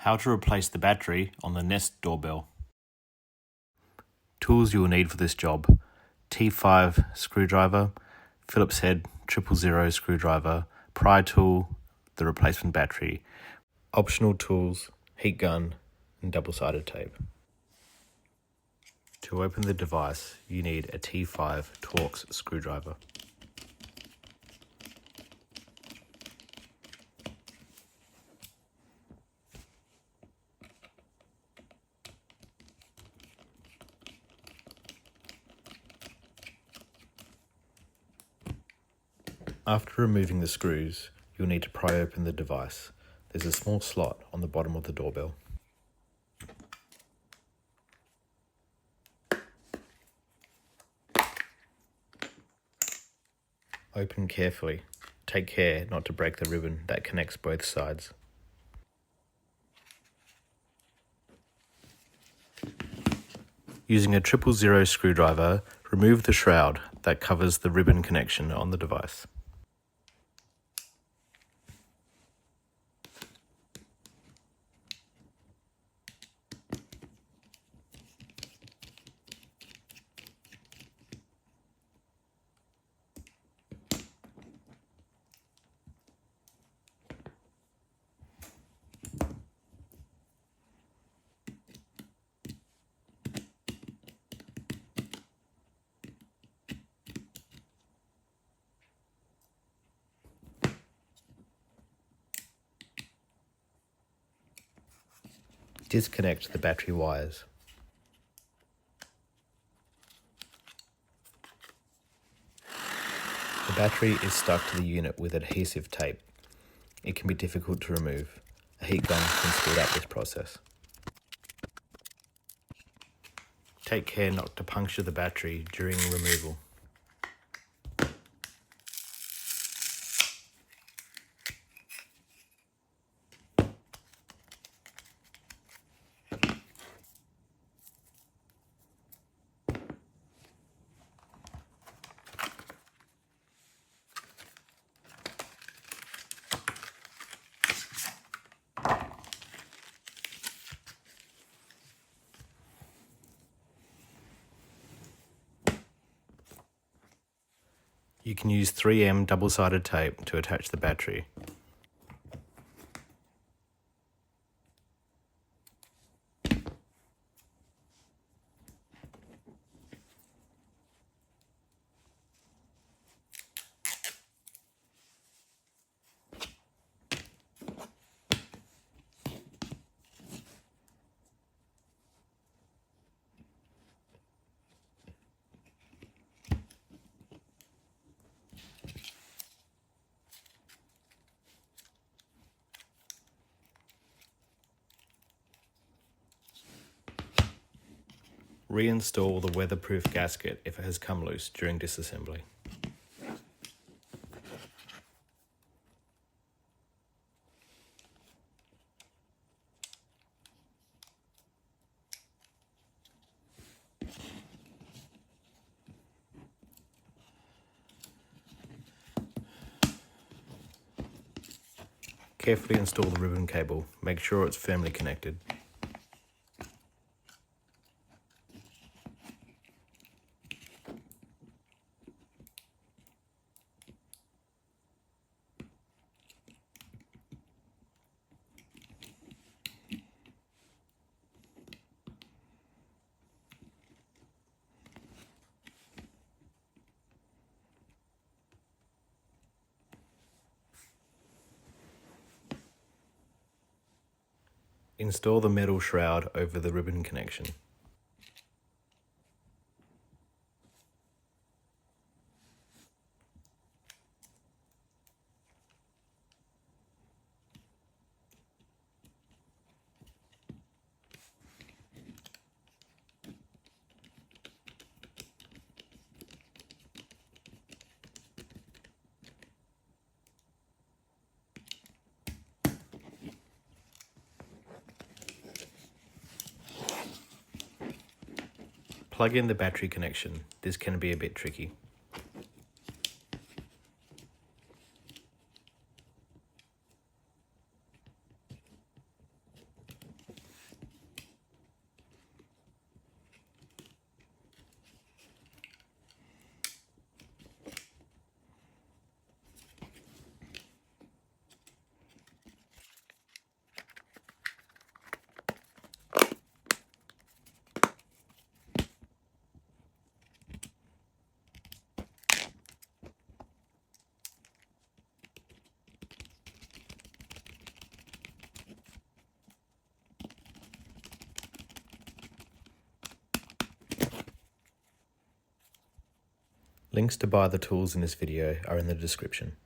How to replace the battery on the Nest Doorbell. Tools you will need for this job: T5 screwdriver, Phillips head 000 screwdriver, pry tool, the replacement battery. Optional tools: heat gun and double-sided tape. To open the device, you need a T5 Torx screwdriver. After removing the screws, you'll need to pry open the device. There's a small slot on the bottom of the doorbell. Open carefully. Take care not to break the ribbon that connects both sides. Using a 000 screwdriver, remove the shroud that covers the ribbon connection on the device. Disconnect the battery wires. The battery is stuck to the unit with adhesive tape. It can be difficult to remove. A heat gun can speed up this process. Take care not to puncture the battery during removal. You can use 3M double-sided tape to attach the battery. Reinstall the weatherproof gasket if it has come loose during disassembly. Carefully install the ribbon cable. Make sure it's firmly connected. Install the metal shroud over the ribbon connection. Plug in the battery connection. This can be a bit tricky. Links to buy the tools in this video are in the description.